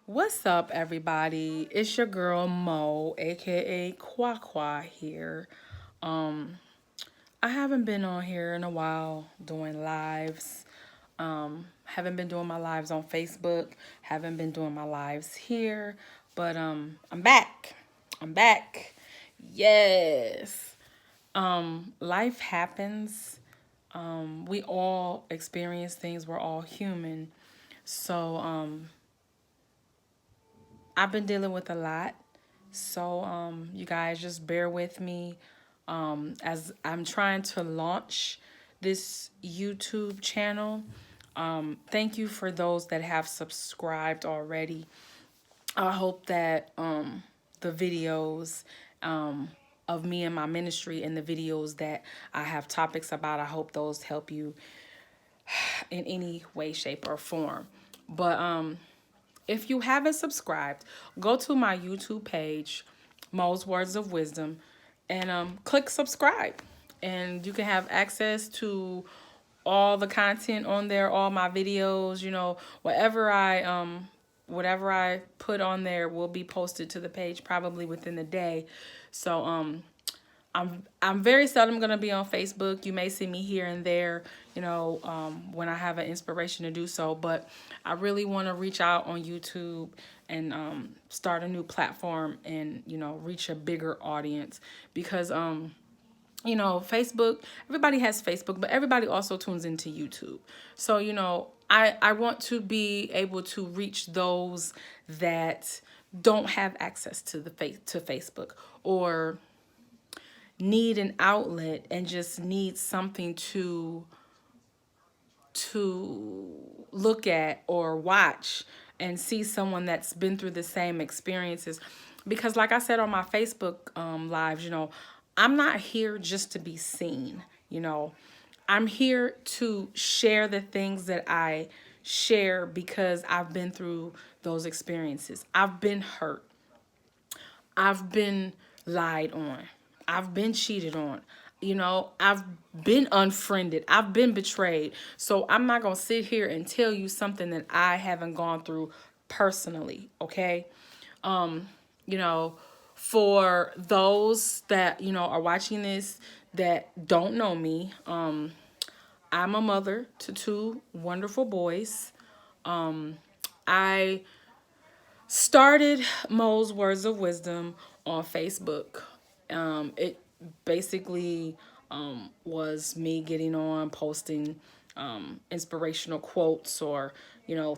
What's up, everybody? It's your girl Mo, aka Kwa here. Um, I haven't been on here in a while doing lives. Haven't been doing my lives on Facebook. Haven't been doing my lives here, but I'm back. I'm back. Yes. Life happens. We all experience things. We're all human. So I've been dealing with a lot. So you guys just bear with me as I'm trying to launch this YouTube channel. Thank you for those that have subscribed already. I hope that the videos of me and my ministry and the videos that I have topics about, I hope those help you in any way, shape, or form. But if you haven't subscribed, go to my YouTube page, Mo's Words of Wisdom, and click subscribe. And you can have access to all the content on there, all my videos, whatever I put on there will be posted to the page probably within the day. So I'm very seldom gonna be on Facebook. You may see me here and there, when I have an inspiration to do so. But I really want to reach out on YouTube and start a new platform and reach a bigger audience because Facebook. Everybody has Facebook, but everybody also tunes into YouTube. So I want to be able to reach those that don't have access to to Facebook or need an outlet and just need something to look at or watch and see someone that's been through the same experiences, because like I said on my Facebook lives, I'm not here just to be seen. I'm here to share the things that I share because I've been through those experiences. I've been hurt. I've been lied on. I've been cheated on. I've been unfriended. I've been betrayed. So I'm not going to sit here and tell you something that I haven't gone through personally, okay? You know, for those that, are watching this that don't know me, I'm a mother to two wonderful boys. I started Mo's Words of Wisdom on Facebook. It basically was me getting on, posting inspirational quotes or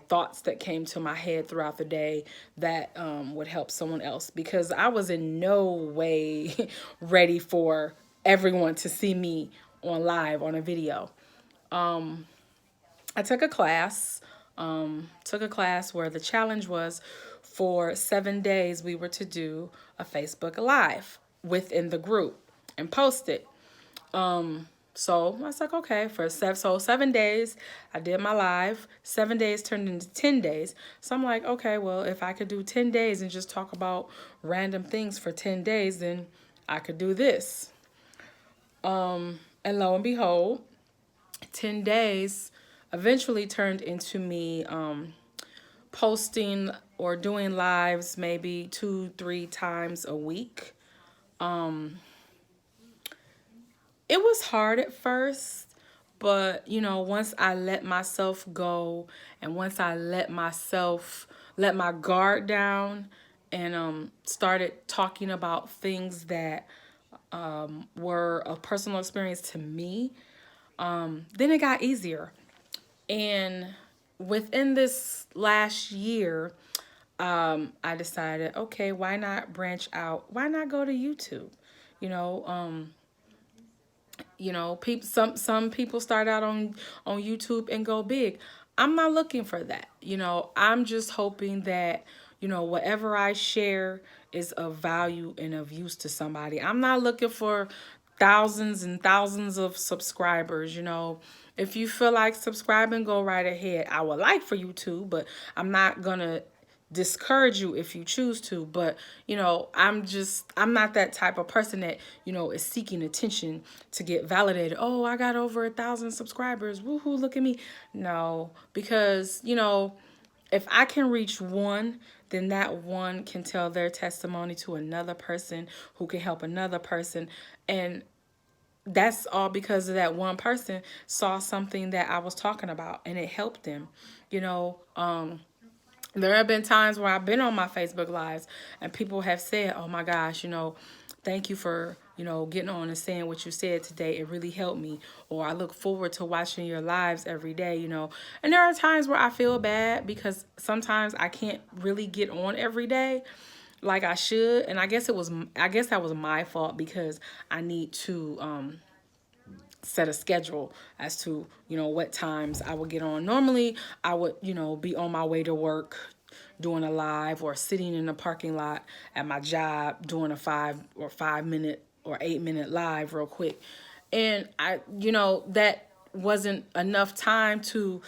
thoughts that came to my head throughout the day that would help someone else, because I was in no way ready for everyone to see me on live on a video. I took a class where the challenge was for 7 days we were to do a Facebook Live within the group and post it. So I was like, okay, so 7 days I did my live. 7 days turned into 10 days. So I'm like, okay, well, if I could do 10 days and just talk about random things for 10 days, then I could do this. And lo and behold, 10 days eventually turned into me posting or doing lives maybe 2-3 times a week. It was hard at first, but once I let myself go and once I let my guard down and started talking about things that were a personal experience to me, then it got easier. And within this last year, I decided, okay, why not branch out? Why not go to YouTube? You know, um, people. Some people start out on YouTube and go big. I'm not looking for that. I'm just hoping that whatever I share is of value and of use to somebody. I'm not looking for thousands and thousands of subscribers. If you feel like subscribing, go right ahead. I would like for you to, but I'm not gonna discourage you if you choose to. But I'm not that type of person that is seeking attention to get validated. Oh, I got over 1,000 subscribers, woohoo, look at me. No, because if I can reach one, then that one can tell their testimony to another person who can help another person. And that's all because of that one person saw something that I was talking about and it helped them. You know, there have been times where I've been on my Facebook lives and people have said, "Oh my gosh, thank you for, getting on and saying what you said today. It really helped me." Or I look forward to watching your lives every day. And there are times where I feel bad because sometimes I can't really get on every day like I should. And I guess that was my fault because I need to set a schedule as to what times I would get on. Normally I would be on my way to work doing a live, or sitting in the parking lot at my job doing a 5 minute or 8 minute live real quick. And that wasn't enough time to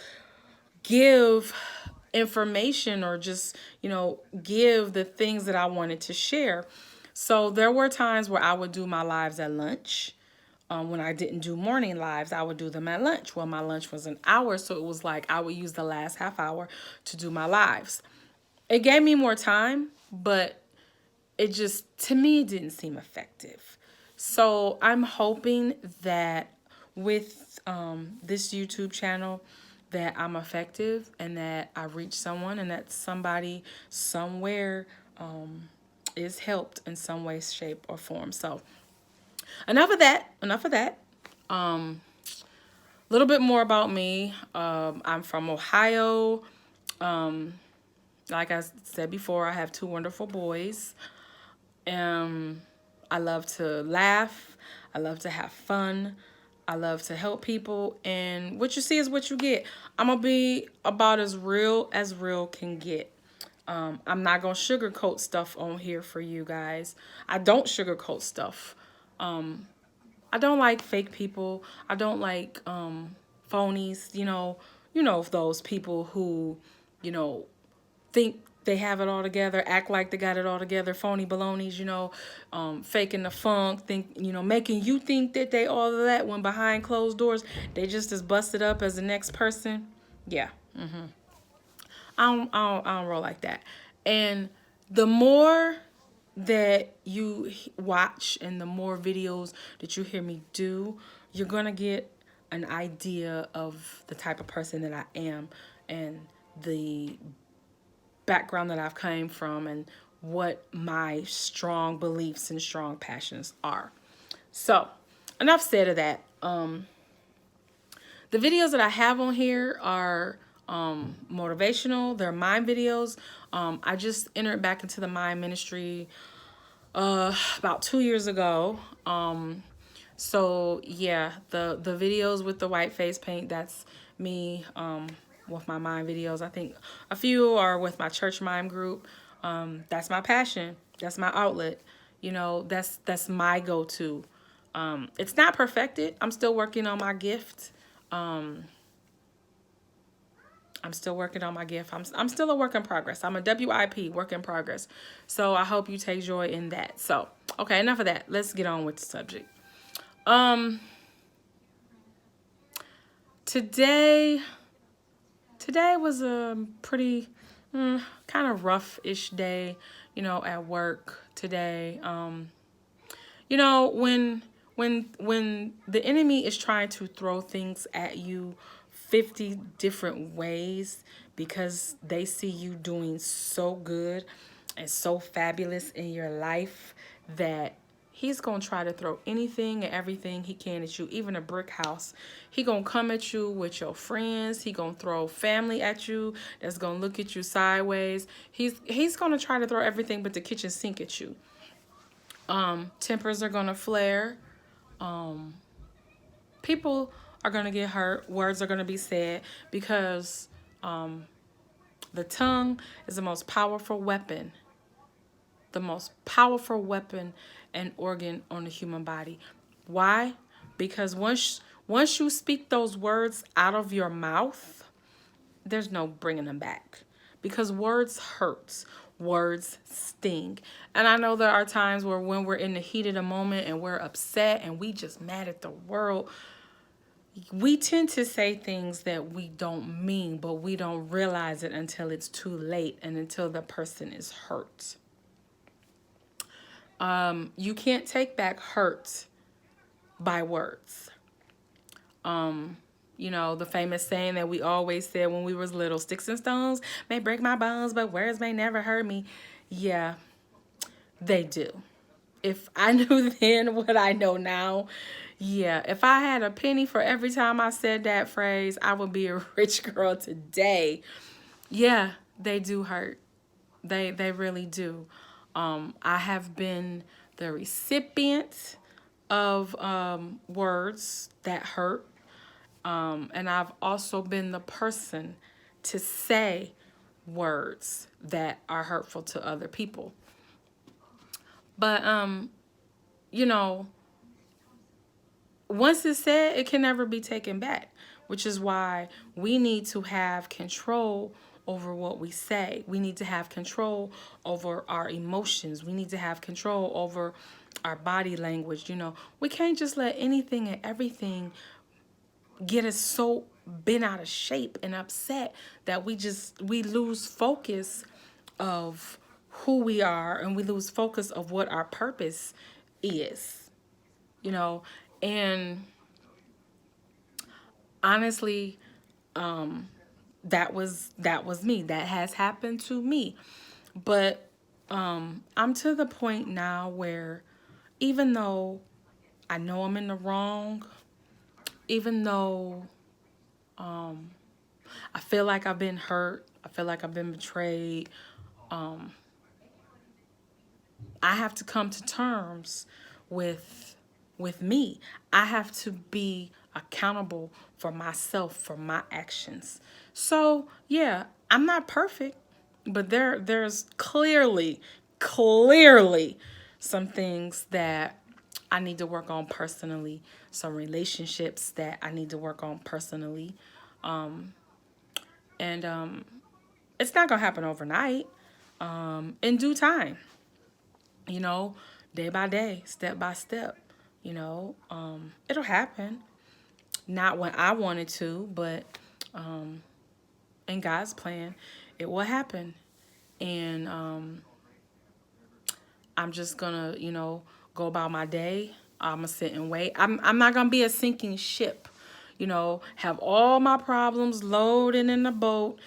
give information or just give the things that I wanted to share. So there were times where I would do my lives at lunch. When I didn't do morning lives, I would do them at lunch. Well, my lunch was an hour, so it was like I would use the last half hour to do my lives. It gave me more time, but it just, to me, didn't seem effective. So I'm hoping that with this YouTube channel, that I'm effective and that I reach someone and that somebody somewhere is helped in some way, shape, or form. So enough of that. Enough of that. A little bit more about me. I'm from Ohio. Like I said before, I have two wonderful boys. I love to laugh. I love to have fun. I love to help people. And what you see is what you get. I'm going to be about as real can get. I'm not going to sugarcoat stuff on here for you guys. I don't sugarcoat stuff. I don't like fake people. I don't like phonies. Those people who, think they have it all together, act like they got it all together, phony balonies, faking the funk, making you think that they all of that when behind closed doors, they just as busted up as the next person. Yeah. I don't roll like that. And the more that you watch and the more videos that you hear me do, you're going to get an idea of the type of person that I am and the background that I've came from and what my strong beliefs and strong passions are. So, enough said of that. The videos that I have on here are motivational. They're mind videos. I just entered back into the mind ministry about 2 years ago. So yeah, the videos with the white face paint, that's me with my mind videos. I think a few are with my church mime group. That's my passion. That's my outlet. That's my go-to. It's not perfected. I'm still working on my gift. I'm still working on my gift. I'm still a work in progress. I'm a WIP, work in progress. So I hope you take joy in that. So, okay, enough of that. Let's get on with the subject. Today was a pretty kind of rough-ish day, at work today. When the enemy is trying to throw things at you 50 different ways because they see you doing so good and so fabulous in your life, that he's going to try to throw anything and everything he can at you, even a brick house. He going to come at you with your friends. He going to throw family at you that's going to look at you sideways. He's going to try to throw everything but the kitchen sink at you. Tempers are going to flare. People are going to get hurt. Words are going to be said because the tongue is the most powerful weapon. The most powerful weapon and organ on the human body. Why? Because once you speak those words out of your mouth, there's no bringing them back. Because words hurt. Words sting. And I know there are times where when we're in the heat of the moment and we're upset and we just mad at the world, We tend to say things that we don't mean, but we don't realize it until it's too late and until the person is hurt. You can't take back hurt by words. You know, the famous saying that we always said when we was little, sticks and stones may break my bones, but words may never hurt me. Yeah, they do. If I knew then what I know now, yeah, if I had a penny for every time I said that phrase, I would be a rich girl today. Yeah, they do hurt. They really do. I have been the recipient of words that hurt. And I've also been the person to say words that are hurtful to other people. But you know, once it's said, it can never be taken back, which is why we need to have control over what we say. We need to have control over our emotions. We need to have control over our body language. You know, we can't just let anything and everything get us so bent out of shape and upset that we lose focus of who we are, and we lose focus of what our purpose is, you know. And honestly, that was me. That has happened to me. But I'm to the point now where even though I know I'm in the wrong, even though I feel like I've been hurt, I feel like I've been betrayed, I have to come to terms with me. I have to be accountable for myself, for my actions. So, yeah, I'm not perfect, but there's clearly some things that I need to work on personally, some relationships that I need to work on personally. And it's not going to happen overnight. In due time, you know, day by day, step by step, you know, it'll happen. Not when I wanted to, but in God's plan, it will happen. And I'm just gonna, you know, go about my day. I'm gonna sit and wait. I'm not gonna be a sinking ship, you know, have all my problems loading in the boat,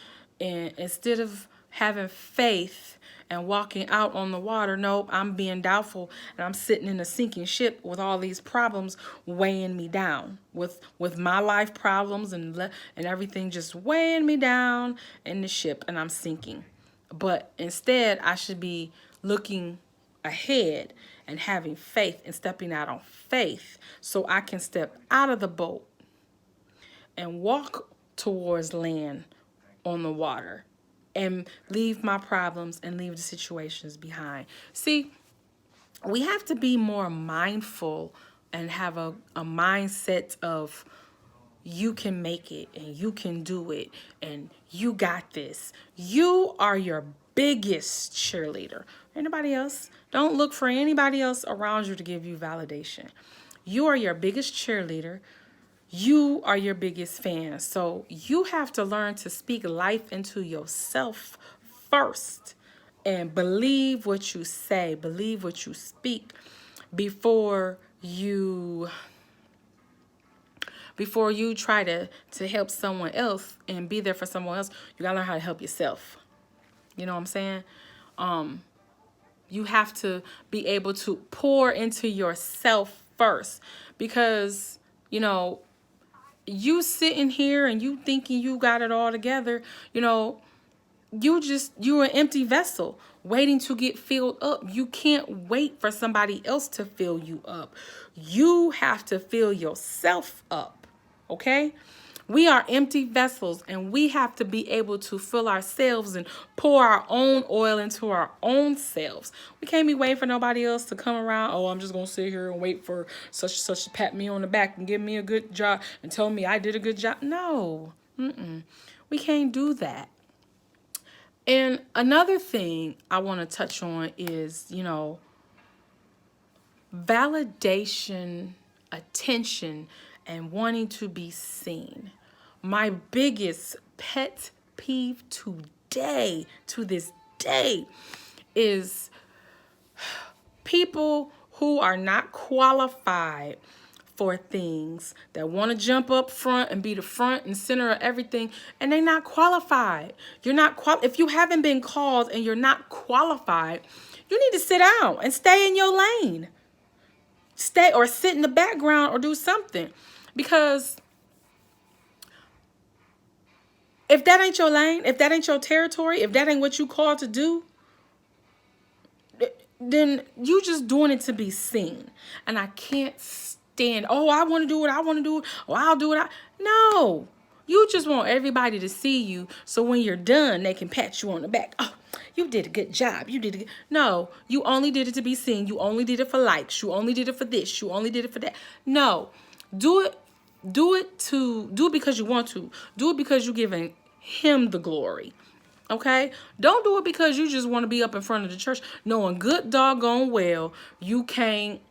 and instead of having faith and walking out on the water, nope, I'm being doubtful, and I'm sitting in a sinking ship with all these problems weighing me down, with my life problems and everything just weighing me down in the ship, and I'm sinking. But instead, I should be looking ahead and having faith and stepping out on faith so I can step out of the boat and walk towards land on the water and leave my problems and leave the situations behind. See, we have to be more mindful and have a mindset of you can make it and you can do it and you got this. You are your biggest cheerleader. Anybody else? Don't look for anybody else around you to give you validation. You are your biggest cheerleader. You are your biggest fan. So you have to learn to speak life into yourself first and believe what you say, believe what you speak before you try to help someone else and be there for someone else. You gotta learn how to help yourself. You know what I'm saying? You have to be able to pour into yourself first, because you know, you sitting here and you thinking you got it all together, you know, you're an empty vessel waiting to get filled up. You can't wait for somebody else to fill you up. You have to fill yourself up. Okay? We are empty vessels, and we have to be able to fill ourselves and pour our own oil into our own selves. We can't be waiting for nobody else to come around. Oh, I'm just going to sit here and wait for such and such to pat me on the back and give me a good job and tell me I did a good job. No. We can't do that. And another thing I want to touch on is, you know, validation, attention, and wanting to be seen. My biggest pet peeve today, to this day, is people who are not qualified for things, that want to jump up front and be the front and center of everything, and they're not qualified. You're not if you haven't been called and you're not qualified, you need to sit down and stay in your lane. Stay or sit in the background or do something. Because if that ain't your lane, if that ain't your territory, if that ain't what you called to do, then you just doing it to be seen. And I can't stand, oh, I want to do what I want to do. Oh, I'll do it. No. You just want everybody to see you, so when you're done, they can pat you on the back. Oh, you did a good job. You did it. No, you only did it to be seen. You only did it for likes. You only did it for this. You only did it for that. No, do it. Do it because you want to. Do it because you're giving him the glory. Okay? Don't do it because you just want to be up in front of the church, knowing good doggone well you can't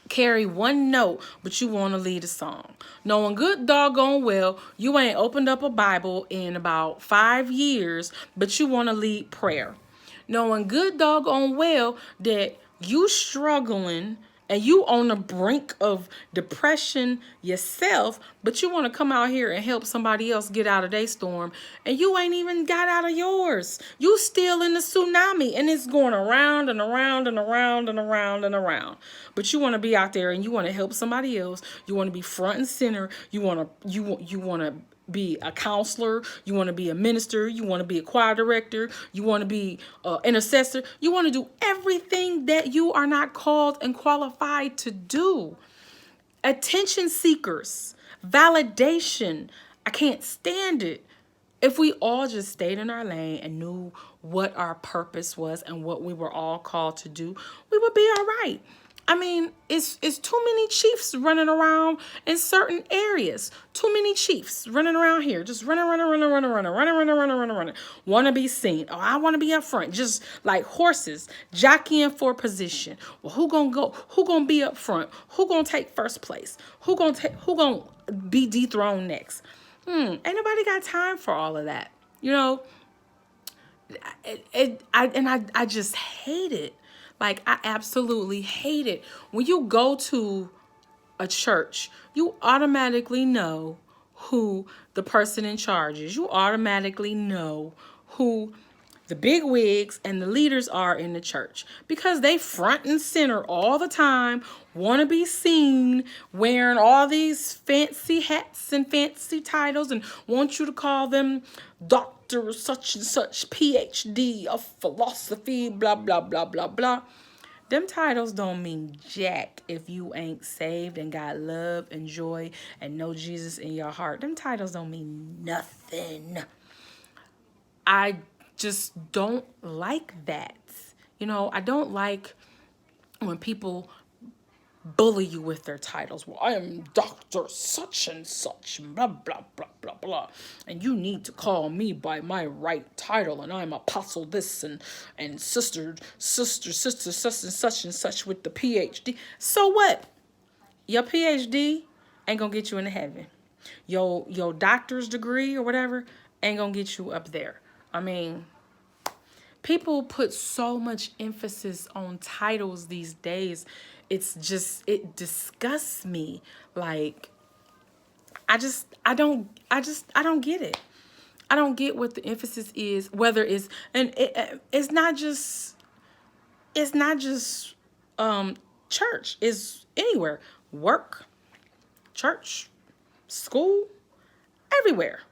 carry one note, but you want to lead a song. Knowing good doggone well you ain't opened up a Bible in about 5 years, but you want to lead prayer. Knowing good doggone well that you struggling and you on the brink of depression yourself, but you want to come out here and help somebody else get out of their storm, and you ain't even got out of yours. You still in the tsunami, and it's going around and around and around and around and around. But you want to be out there and you want to help somebody else. You want to be front and center. You want to be a counselor, you want to be a minister, you want to be a choir director, you want to be an intercessor, you want to do everything that you are not called and qualified to do. Attention seekers, validation, I can't stand it. If we all just stayed in our lane and knew what our purpose was and what we were all called to do, we would be all right. I mean, it's too many chiefs running around in certain areas. Too many chiefs running around here, just running. Want to be seen. Oh, I want to be up front, just like horses jockeying for position. Well, who gonna go? Who gonna be up front? Who gonna take first place? Who gonna be dethroned next? Ain't nobody got time for all of that. You know, I just hate it. Like, I absolutely hate it. When you go to a church, you automatically know who the person in charge is. You automatically know who the big wigs and the leaders are in the church, because they front and center all the time, want to be seen wearing all these fancy hats and fancy titles, and want you to call them Dr. such and such, PhD of philosophy, blah, blah, blah, blah, blah. Them titles don't mean jack if you ain't saved and got love and joy and know Jesus in your heart. Them titles don't mean nothing. I just don't like that. You know, I don't like when people bully you with their titles. Well, I am Dr. such and such, blah, blah, blah, blah, blah. And you need to call me by my right title. And I'm apostle this and sister, such and such with the PhD. So what? Your PhD ain't gonna get you into heaven. Your doctor's degree or whatever ain't gonna get you up there. I mean, people put so much emphasis on titles these days. It's just, it disgusts me. Like, I don't get it. I don't get what the emphasis is, whether it's, and it's not just church, it's anywhere. Work, church, school, everywhere.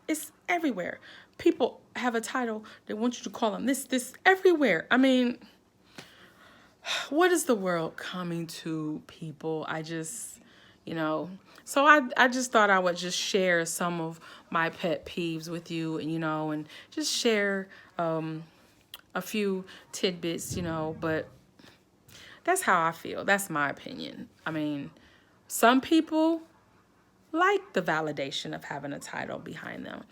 It's everywhere. People have a title, they want you to call them this everywhere. I mean, what is the world coming to, people? I just, so I just thought I would just share some of my pet peeves with you, and just share a few tidbits, but that's how I feel. That's my opinion. I mean, some people like the validation of having a title behind them.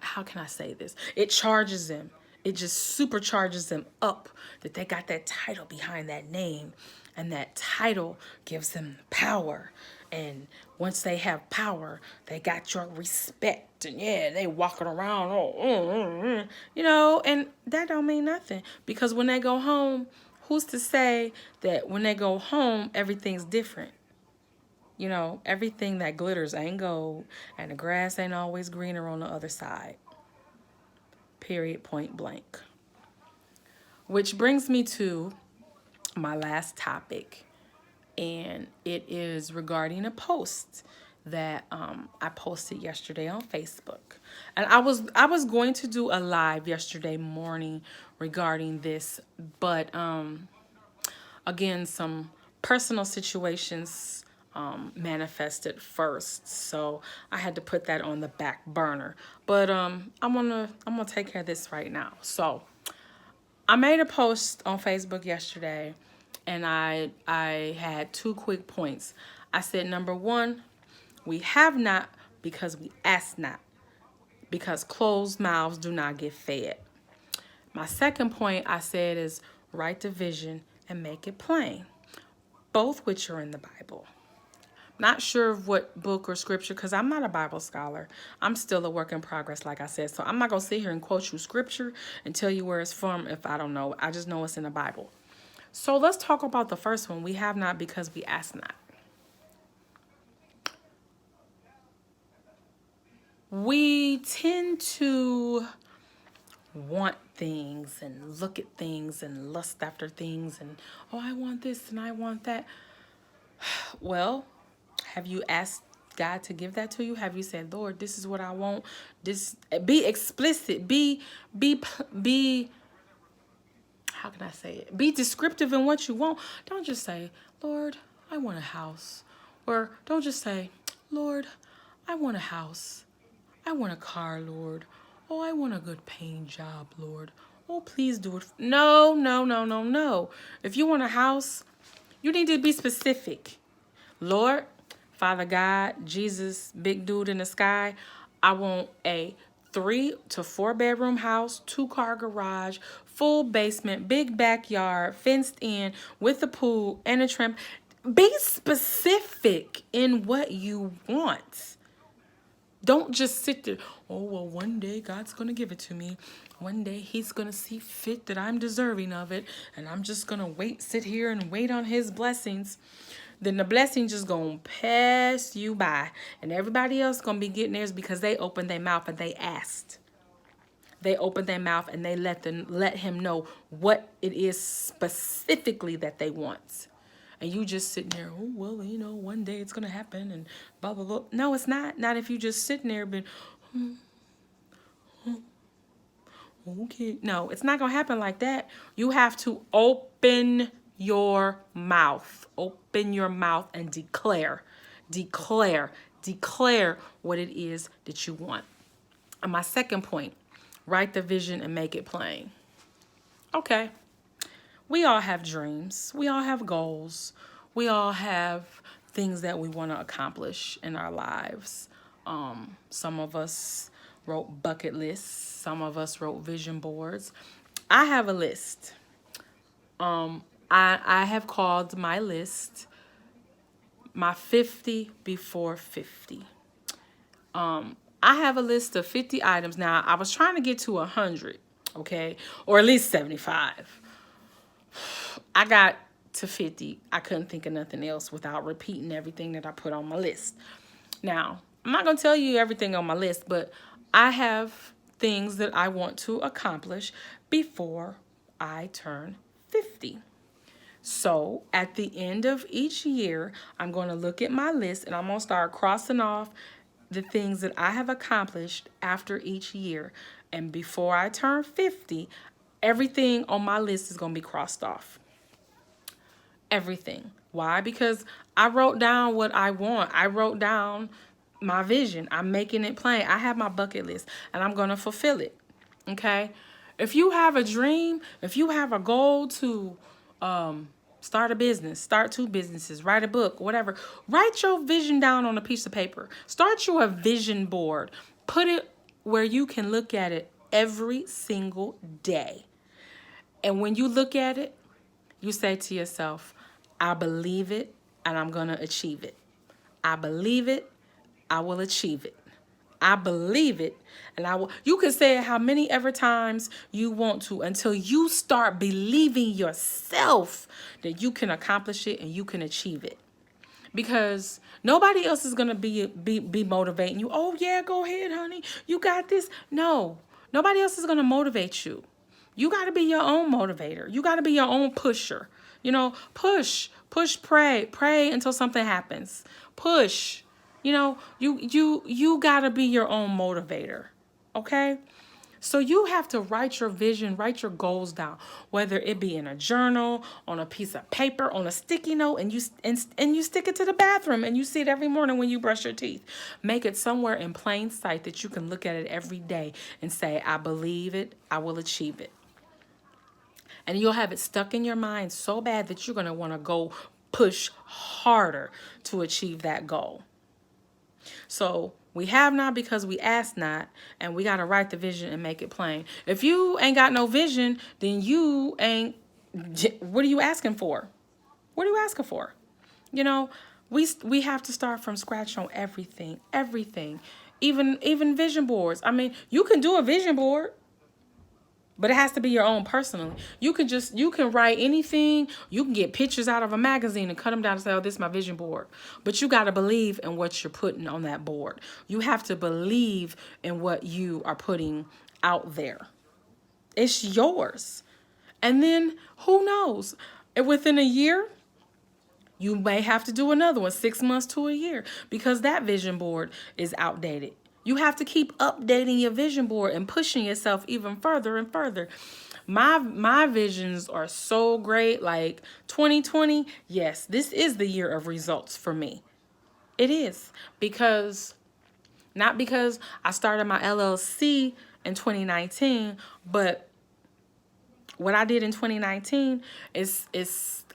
How can I say this? It charges them. it just supercharges them up that they got that title behind that name, and that title gives them power. And once they have power, they got your respect, and yeah, they walking around, and that don't mean nothing, because when they go home, who's to say that when they go home everything's different? Everything that glitters ain't gold, and the grass ain't always greener on the other side. Period, point blank. Which brings me to my last topic, and it is regarding a post that I posted yesterday on Facebook. And I was going to do a live yesterday morning regarding this, but again, some personal situations manifested first, so I had to put that on the back burner. But I'm gonna take care of this right now. So I made a post on Facebook yesterday, and I had 2 quick points. I said, number one, we have not because we ask not, because closed mouths do not get fed. My second point I said is write the vision and make it plain, both which are in the Bible. Not sure of what book or scripture, because I'm not a Bible scholar. I'm still a work in progress, like I said. So I'm not going to sit here and quote you scripture and tell you where it's from if I don't know. I just know it's in the Bible. So let's talk about the first one. We have not because we ask not. We tend to want things and look at things and lust after things and, oh, I want this and I want that. Well, have you asked God to give that to you? Have you said, Lord, this is what I want? This, be explicit. Be how can I say it? Be descriptive in what you want. Don't just say, Lord, I want a house. Or don't just say, Lord, I want a house. I want a car, Lord. Oh, I want a good paying job, Lord. Oh, please do it. No, no, no, no, no. If you want a house, you need to be specific. Lord, Father God, Jesus, big dude in the sky, I want a 3 to 4 bedroom house, 2-car garage, full basement, big backyard, fenced in with a pool and a tramp. Be specific in what you want. Don't just sit there, oh, well, one day God's going to give it to me. One day he's going to see fit that I'm deserving of it. And I'm just going to sit here and wait on his blessings. Then the blessing just going to pass you by. And everybody else going to be getting theirs because they opened their mouth and they asked. They opened their mouth and they let him know what it is specifically that they want. And you just sitting there, oh, well, one day it's going to happen and blah, blah, blah. No, it's not. Not if you just sitting there been, okay. No, it's not going to happen like that. You have to open your mouth. Open your mouth and declare what it is that you want. And my second point, write the vision and make it plain. Okay. We all have dreams. We all have goals. We all have things that we want to accomplish in our lives. Some of us wrote bucket lists. Some of us wrote vision boards. I have a list. I have called my list my 50 before 50. I have a list of 50 items. Now, I was trying to get to 100, okay? Or at least 75. I got to 50. I couldn't think of nothing else without repeating everything that I put on my list. Now, I'm not going to tell you everything on my list, but I have things that I want to accomplish before I turn 50. So at the end of each year, I'm going to look at my list and I'm going to start crossing off the things that I have accomplished after each year. And before I turn 50, everything on my list is going to be crossed off. Everything. Why? Because I wrote down what I want. I wrote down my vision. I'm making it plain. I have my bucket list and I'm going to fulfill it. Okay? If you have a dream, if you have a goal to start a business, start 2 businesses, write a book, whatever, write your vision down on a piece of paper. Start your vision board. Put it where you can look at it every single day. And when you look at it, you say to yourself, I believe it and I'm going to achieve it. I believe it, I will achieve it. I believe it and I will. You can say it how many ever times you want to until you start believing yourself that you can accomplish it and you can achieve it. Because nobody else is gonna be motivating you. Oh yeah, go ahead, honey. You got this. No, nobody else is gonna motivate you. You got to be your own motivator. You got to be your own pusher. You know, push, pray until something happens. Push. You know, you got to be your own motivator. Okay? So you have to write your vision, write your goals down, whether it be in a journal, on a piece of paper, on a sticky note, and you stick it to the bathroom and you see it every morning when you brush your teeth. Make it somewhere in plain sight that you can look at it every day and say, I believe it, I will achieve it. And you'll have it stuck in your mind so bad that you're going to want to go push harder to achieve that goal. So we have not because we ask not, and we got to write the vision and make it plain. If you ain't got no vision, then you ain't, what are you asking for? What are you asking for? You know, we have to start from scratch on everything, even vision boards. I mean, you can do a vision board, but it has to be your own personally. You can write anything. You can get pictures out of a magazine and cut them down and say, oh, this is my vision board. But you got to believe in what you're putting on that board. You have to believe in what you are putting out there. It's yours. And then who knows? If within a year, you may have to do another one, 6 months to a year, because that vision board is outdated. You have to keep updating your vision board and pushing yourself even further and further. My visions are so great. Like 2020, yes, this is the year of results for me. It is not because I started my LLC in 2019, but what I did in 2019 is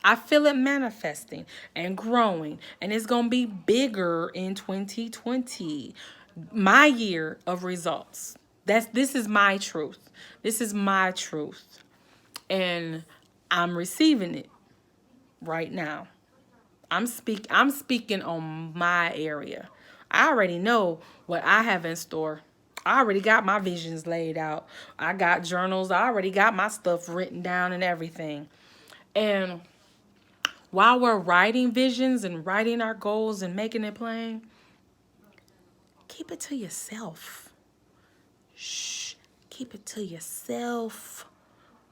I feel it manifesting and growing, and it's going to be bigger in 2020. My year of results. This is my truth. This is my truth. And I'm receiving it right now. I'm speaking on my area. I already know what I have in store. I already got my visions laid out. I got journals. I already got my stuff written down and everything. And while we're writing visions and writing our goals and making it plain, keep it to yourself. Shh. Keep it to yourself.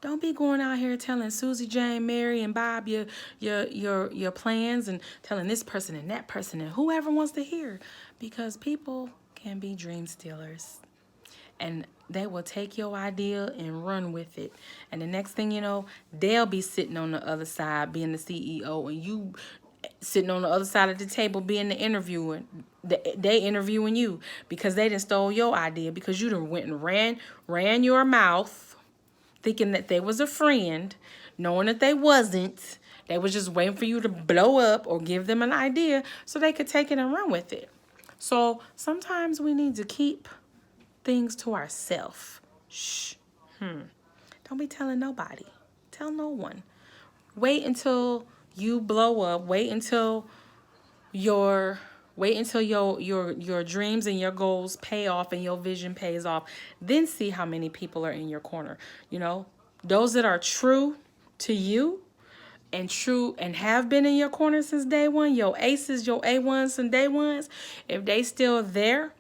Don't be going out here telling Susie, Jane, Mary, and Bob your plans and telling this person and that person and whoever wants to hear, because people can be dream stealers. And they will take your idea and run with it. And the next thing you know, they'll be sitting on the other side being the CEO, and you sitting on the other side of the table being the interviewer. They interviewing you because they done stole your idea, because you done went and ran your mouth thinking that they was a friend, knowing that they wasn't. They was just waiting for you to blow up or give them an idea so they could take it and run with it. So sometimes we need to keep things to ourselves. Shh. Don't be telling nobody. Tell no one. Wait until you blow up. Wait until your dreams and your goals pay off and your vision pays off. Then see how many people are in your corner. You know, those that are true to you and true and have been in your corner since day one, your aces, your A1s and day ones, if they still there,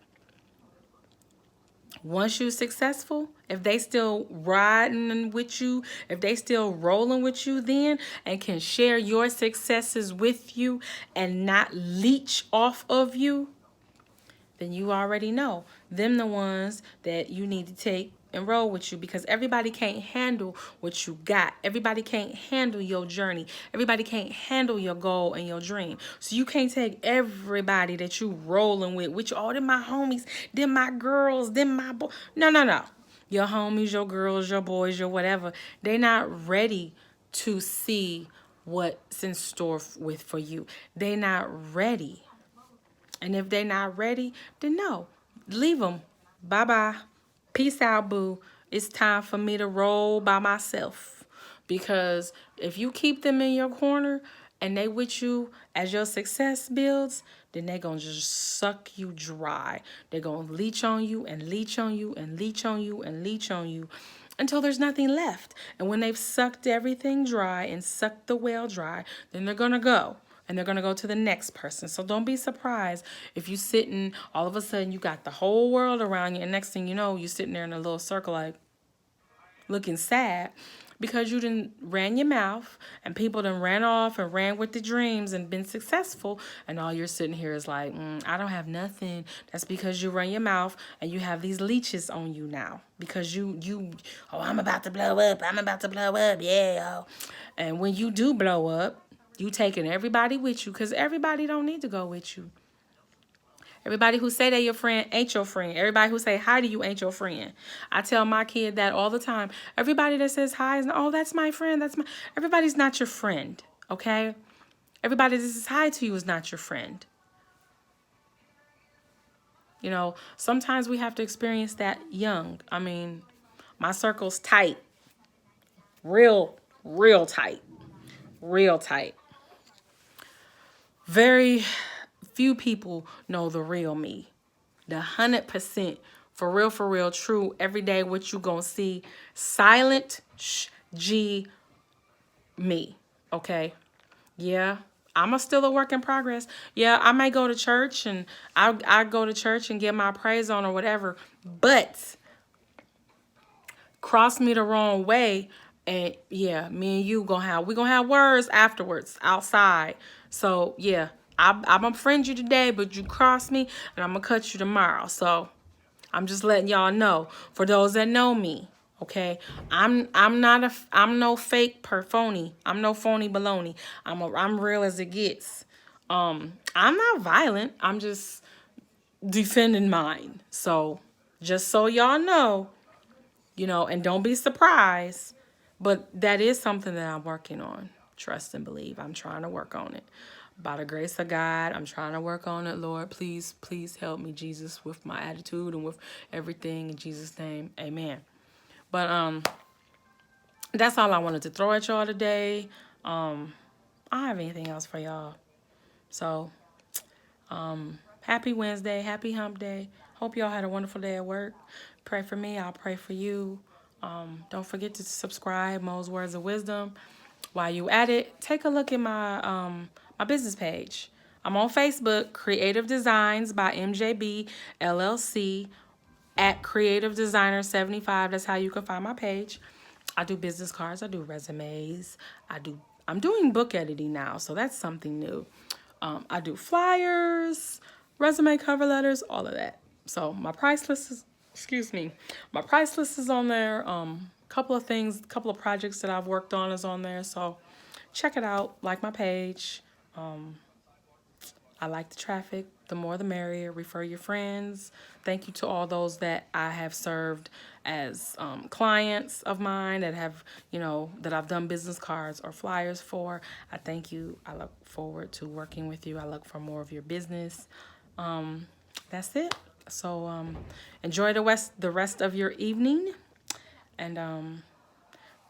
once you're successful, if they still riding with you, if they still rolling with you then and can share your successes with you and not leech off of you, then you already know them the ones that you need to take and roll with you, because everybody can't handle what you got. Everybody can't handle your journey. Everybody can't handle your goal and your dream. So you can't take everybody that you rolling with you. Oh, them my homies, them my girls, them my boys. No. Your homies, your girls, your boys, your whatever, they're not ready to see what's in store for you. They're not ready. And if they're not ready, then no, leave them. Bye-bye. Peace out, boo. It's time for me to roll by myself. Because if you keep them in your corner and they with you as your success builds, then they gonna just suck you dry. They're gonna leech on you and leech on you and leech on you and leech on you until there's nothing left. And when they've sucked everything dry and sucked the well dry, then they're gonna go. And they're going to go to the next person. So don't be surprised if you sitting, all of a sudden you got the whole world around you. And next thing you know, you're sitting there in a little circle like looking sad because you done ran your mouth and people done ran off and ran with the dreams and been successful. And all you're sitting here is like, I don't have nothing. That's because you run your mouth and you have these leeches on you now. Because oh, I'm about to blow up. I'm about to blow up. Yeah. And when you do blow up, you taking everybody with you because everybody don't need to go with you. Everybody who say they your friend ain't your friend. Everybody who say hi to you ain't your friend. I tell my kid that all the time. Everybody that says hi is, oh, that's my friend. Everybody's not your friend, okay? Everybody that says hi to you is not your friend. You know, sometimes we have to experience that young. I mean, my circle's tight. Real tight. Real tight. Very few people know the real me. The 100% for real, true, everyday what you gonna see. Silent G me. Okay? Yeah. I'm still a work in progress. Yeah, I may go to church and I go to church and get my praise on or whatever. But cross me the wrong way and yeah, me and you we gonna have words afterwards outside. So yeah, I'm gonna friend you today, but you cross me and I'm gonna cut you tomorrow. So I'm just letting y'all know for those that know me. Okay, I'm no fake phony. I'm no phony baloney. I'm real as it gets. I'm not violent. I'm just defending mine. So just so y'all know, and don't be surprised. But that is something that I'm working on. Trust and believe. I'm trying to work on it. By the grace of God, I'm trying to work on it, Lord. Please, please help me, Jesus, with my attitude and with everything. In Jesus' name, amen. But that's all I wanted to throw at y'all today. I don't have anything else for y'all. So, happy Wednesday. Happy hump day. Hope y'all had a wonderful day at work. Pray for me. I'll pray for you. Don't forget to subscribe, Mo's Words of Wisdom. While you at it, take a look at my my business page. I'm on Facebook, Creative Designs by MJB LLC at Creative Designer 75. That's how you can find my page. I do business cards. I do resumes. I'm doing book editing now, so that's something new. I do flyers, resume cover letters, all of that. So my price list is, my price list is on there. Couple of projects that I've worked on is on there. So check it out. Like my page. I like the traffic. The more the merrier. Refer your friends. Thank you to all those that I have served as clients of mine that have, that I've done business cards or flyers for. I thank you. I look forward to working with you. I look for more of your business. That's it. So enjoy the rest of your evening. And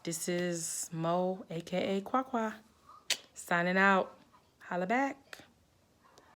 this is Mo, a.k.a. Kwakwa, signing out. Holla back.